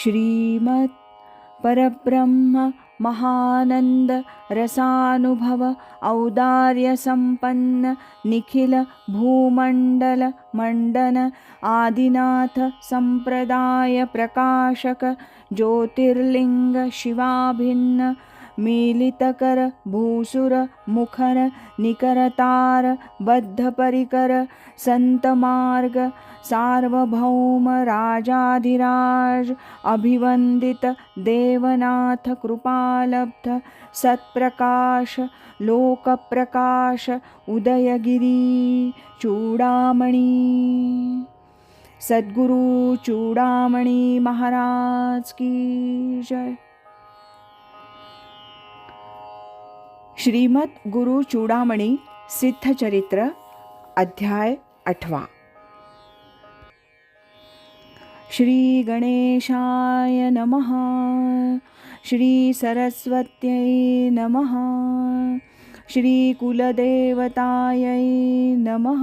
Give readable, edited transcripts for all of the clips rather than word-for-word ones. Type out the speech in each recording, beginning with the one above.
श्रीमत् परब्रह्म महानंद रसानुभव औदार्य संपन्न निखिल भूमंडल मंडन आदिनाथ संप्रदाय प्रकाशक ज्योतिर्लिंग शिवाभिन्न मीलितकर भूसुर मुखर निकरतार बद्ध परिकर संत मार्ग सार्वभौम राजाधिराज अभिवंदित देवनाथ कृपालब्ध सत्प्रकाश लोकप्रकाश उदयगिरी चूडामणी सद्गुरु चूडामणी महाराज की जय। श्रीमद गुरु चूडामणी सिद्धचरित्र अध्याय 8। श्री गणेशाय नमः। श्री सरस्वत्यै नमः। श्री कुलदेवतायै नमः।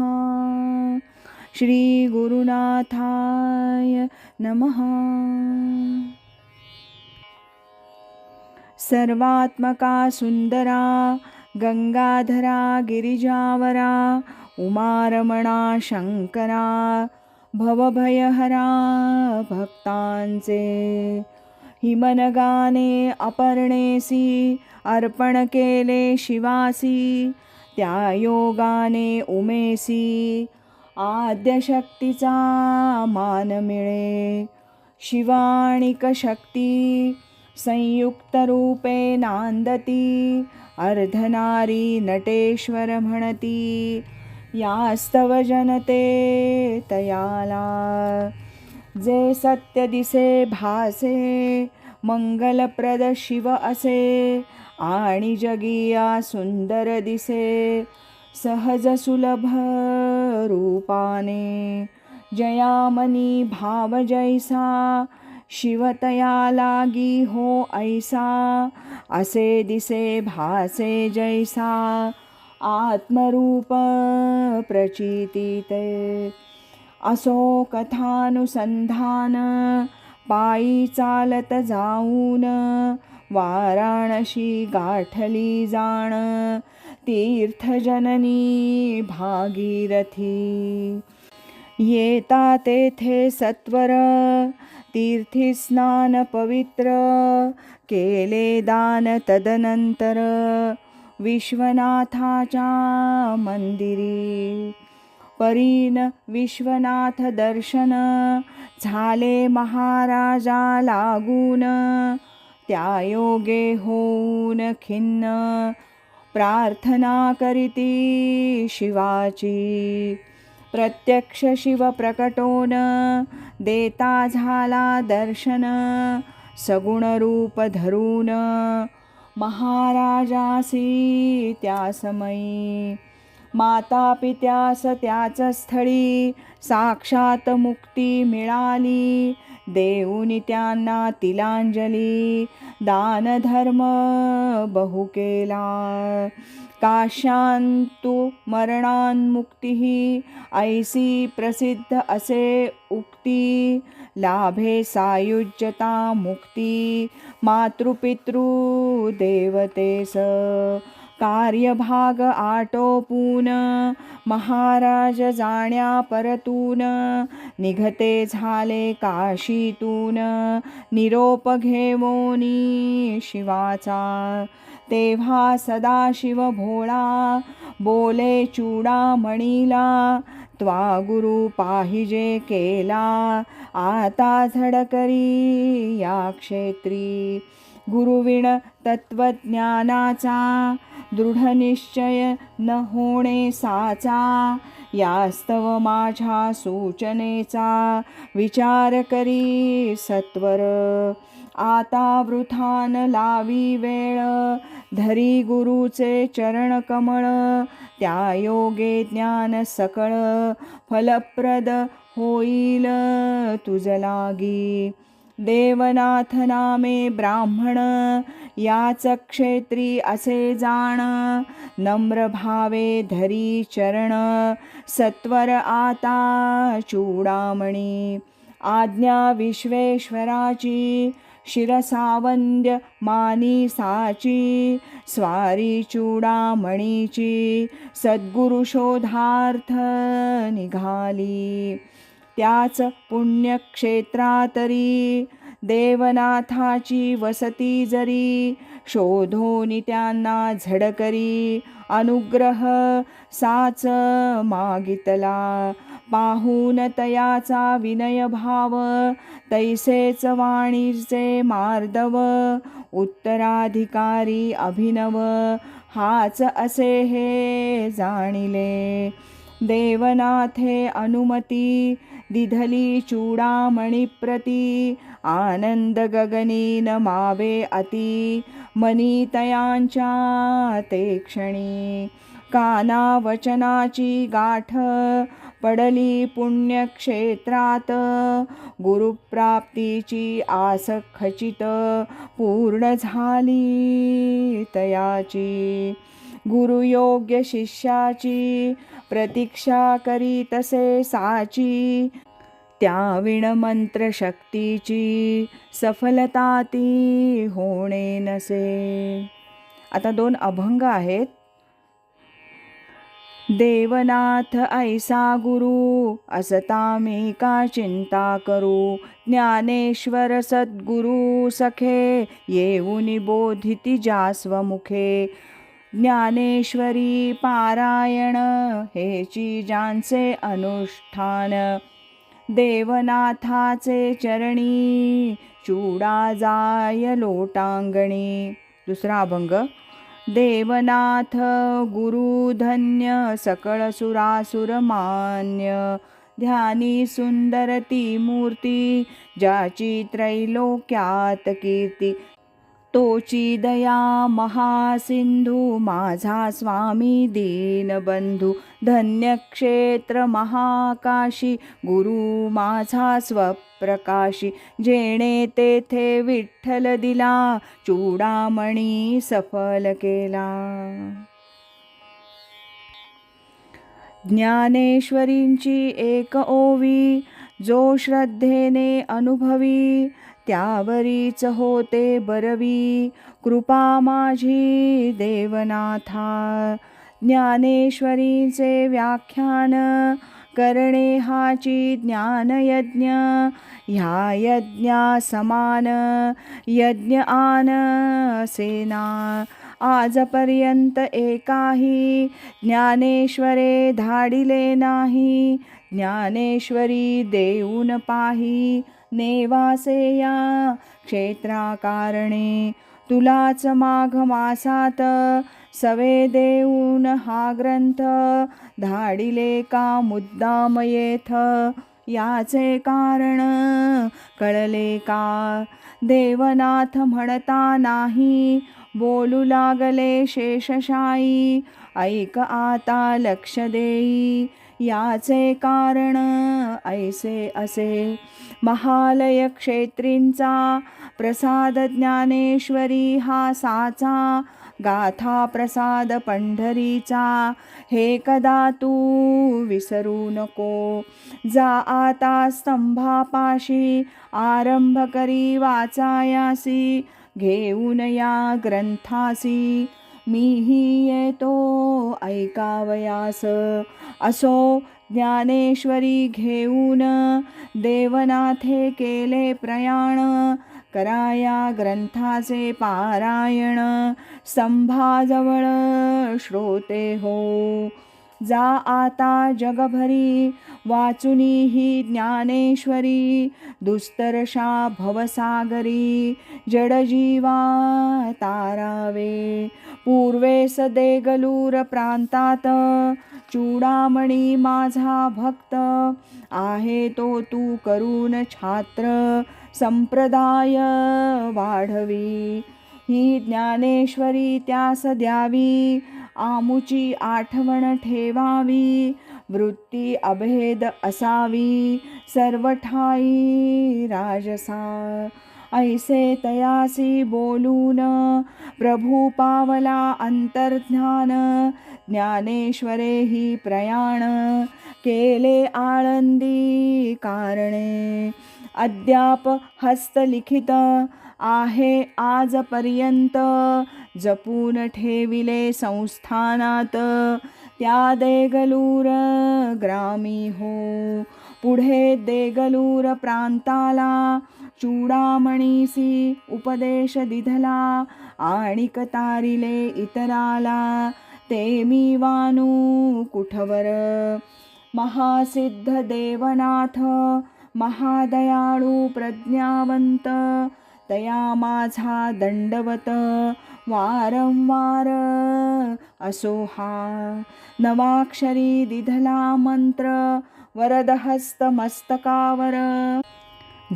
श्री गुरुनाथाय नमः। सर्वात्मका सुंदरा गंगाधरा गिरिजावरा उमारमणा शंकरा भवभयहरा भक्तांचे हिमनगाने अपर्णेसी अर्पण केले शिवासी त्या योगाने उमेसी आद्यशक्तीचा मान मिळे शिवाणिक शक्ती संयुक्त रूपे नांदती अर्धनारी नटेश्वर म्हणती यास्तव जनते तयाला जे सत्य दिसे भासे मंगलप्रद शिव असे आणि जगिया सुंदर दिसे सहज सुलभ रूपाने जयामनी भाव जैसा शिवतया लागी हो ऐसा असे दिसे भासे जैसा आत्मरूप प्रचिती ते असो कथानुसंधान पायी चालत जाऊन वाराणसी गाठली जाण तीर्थजननी भागीरथी येता तेथे सत्वर तीर्थी स्नान पवित्र केले दान तदनंतर विश्वनाथाच्या मंदिरी परीन विश्वनाथ दर्शन झाले महाराजा लागून त्या योगे होऊन खिन्न प्रार्थना करीती शिवाची प्रत्यक्ष शिव प्रकटोन देता झाला दर्शन सगुण रूप धरून महाराजासी त्या समयी माता पित्यास त्याच स्थळी साक्षात मुक्ती मिळाली देऊनी त्यांना तिलांजली दान धर्म बहु केला काशांतु मरणान्मुक्ती ऐसी प्रसिद्ध असे उक्ती लाभे सायुज्यता मुक्ती मातृपितृ देवतेस कार्यभाग आटोपून महाराज जाण्या परतून निघते झाले काशीतून निरोप घेवोनी शिवाचा तेव्हा सदाशिव भोळा बोले चूडामणीला त्वा गुरु पाहिजे केला आता झडकरी या क्षेत्री गुरुविण तत्वज्ञानाचा दृढ निश्चय न होणे साचा यास्तव माझ्या सूचनेचा विचार करी सत्वर आता वृथान लावी वेळ धरी गुरुचे चरण कमळ त्या योगे ज्ञान सकळ फलप्रद होईल तुझ लागी देवनाथ नामे ब्राह्मण याच क्षेत्री असे जाण नम्र भावे धरी चरण सत्वर आता चूडामणी आज्ञा विश्वेश्वराची, शिरसावंद्य मानी साची, स्वारी चूडामणीची, सद्गुरु शोधार्थ निघाली. त्याच पुण्यक्षेत्रातरी देवनाथाची वसती जरी, शोधोनी त्यांना झडकरी, अनुग्रह साच मागितला. पाहून तयाचा विनय भाव, तैसेच वाणीचे मार्दव, उत्तराधिकारी अभिनव, हाच असे हे जाणिले. देवनाथे अनुमती दिधली चूडामणी प्रती, आनंद गगनी नमावे अति, मनी तयांच्या ते क्षणी. काना वचनाची गाठ पडली पुण्यक्षेत्रात, गुरुप्राप्तीची आस खचित पूर्ण झाली तयाची. गुरुयोग्य शिष्याची प्रतीक्षा करी तसे साची, त्याविण मंत्रशक्तीची सफलता ती होणे नसे. आता 2 अभंग आहेत. देवनाथ ऐसा गुरु, असता मी का चिंता करू, ज्ञानेश्वर सद्गुरु सखे, येऊनी बोधिती जास्वमुखे. ज्ञानेश्वरी पारायण हेची ज्यांचे अनुष्ठान, देवनाथाचे चरणी चूडा जाय लोटांगणी. दुसरा अभंग. देवनाथ गुरु धन्य, सकळ सुरासुर मान्य, ध्यानी सुंदर ती मूर्ती, ज्याची त्रैलोक्यात कीर्ती. तोची दया महासिंधू, माझा स्वामी दीनबंधू. धन्य क्षेत्र महाकाशी, गुरु माझा स्वप्रकाशी. जेणे तेथे विठ्ठल दिला, चूडामणी सफल केला. ज्ञानेश्वरींची एक ओवी, जो श्रद्धेने अनुभवी, त्यावरीच होते बरवी, कृपा माझी देवनाथा. ज्ञानेश्वरीचे व्याख्यान करणे हाची ज्ञानयज्ञ, ह्या यज्ञा समान यज्ञ आन सेना. आजपर्यंत एकाही ज्ञानेश्वरे धाडिले नाही, ज्ञानेश्वरी देऊन पाही नेवासे या क्षेत्राकारणे. तुलाच माघ मासात सवे देऊन हा ग्रंथ, धाडिले का मुद्दाम येथ, याचे कारण कळले का. देवनाथ म्हणता नाही, बोलू लागले शेषशायी, ऐक आता लक्ष देई, याचे कारण ऐसे असे. महालय क्षेत्रींचा प्रसाद ज्ञानेश्वरी हा साचा, गाथा प्रसाद पंढरीचा, हे कदा तू विसरू नको. जा आता स्तंभापाशी, आरंभ करी वाचायासी, घेऊन या ग्रंथासी, मीही येतो ऐकावयास. असो ज्ञानेश्वरी घेऊन देवनाथे केले प्रयाण, कराया ग्रंथाचे पारायण, स्तंभाजवळ श्रोते हो. जा आता जगभरी वाचुनी ही ज्ञानेश्वरी, दुस्तरशा भवसागरी जडजीवा तारावे. पूर्वेस देगलूर प्रांतात, चूडामणी माझा भक्त, आहे तो तू करून छात्र, संप्रदाय वाढवी. ही ज्ञानेश्वरी त्यास द्यावी, आमुची आठवण ठेवावी, वृत्ती अभेद असावी, सर्व ठाई राजसा. ऐसे तयासी बोलून प्रभू पावला अंतर्ध्यान, ज्ञानेश्वरे ही प्रयाण केले आळंदी कारणे. अद्याप हस्तलिखित आहे आजपर्यंत, जपून ठेविले संस्थानात. त्या देगलूर ग्रामी हो, पुढे देगलूर प्रांताला. चूडामणीसी उपदेश दिधला, आणिक तारिले इतराला. ते मी वानू कुठवर, महासिद्ध देवनाथ. महादयाळू प्रज्ञावंत, तया माझा दंडवत. वारंवार असो हा, नवाक्षरी दिधला मंत्र. वरदहस्त मस्तकावर,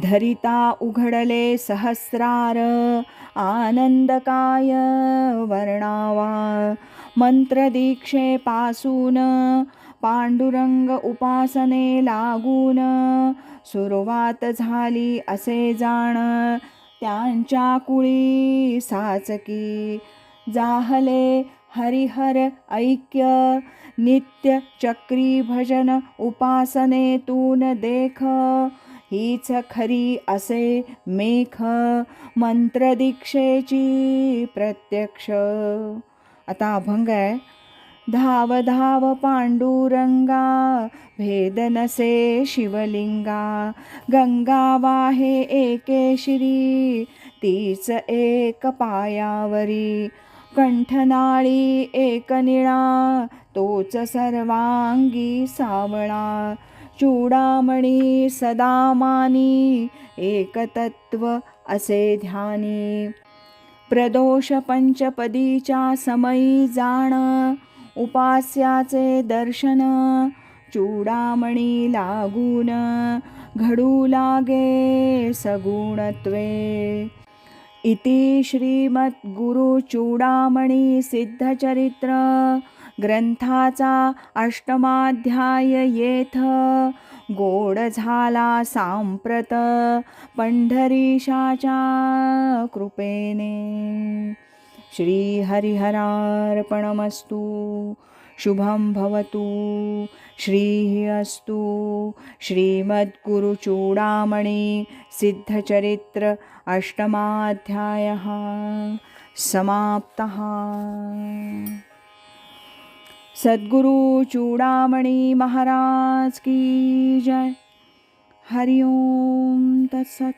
धरिता उघडले सहस्रार. आनंदकाय वर्णावा, मंत्रदीक्षेपासून. पांडुरंग उपासने लागून, सुरुवात झाली असे जाण. त्यांच्या कुळी साचकी, जाहले हरिहर ऐक्य. नित्य चक्री भजन उपासनेतून देख. हीच खरी असे मेख, मंत्रदीक्षेची प्रत्यक्ष. आता अभंग आहे. धाव धाव पांडुरंगा, भेद नसे शिवलिंगा. गंगा वाहे एके शिरी, तीच एक पायावरी. कंठनाळी एक निळा, तोच सर्वांगी सावळा. चूडामणी सदा मानी, एक तत्व असे ध्यानी. प्रदोष पंचपदीच्या समयी जाण, उपास्याचे दर्शन. चूडामणी लागून, घडू लागे सगुणत्वे. इति श्रीमद्गुरु चूडामणी सिद्धचरित्र ग्रंथाचा अष्टमाध्याय येथ गोड झाला सांप्रत, पंढरीशाच्या कृपेने. श्री हरिहरार्पणमस्तु. शुभं भवतु. श्रीः अस्तु. श्रीमद्गुरु चूडामणी सिद्धचरित्र अष्टमाध्यायः समाप्तः. सद्गुरु चूडामणी महाराज की जय. हरि ओम तत्सत.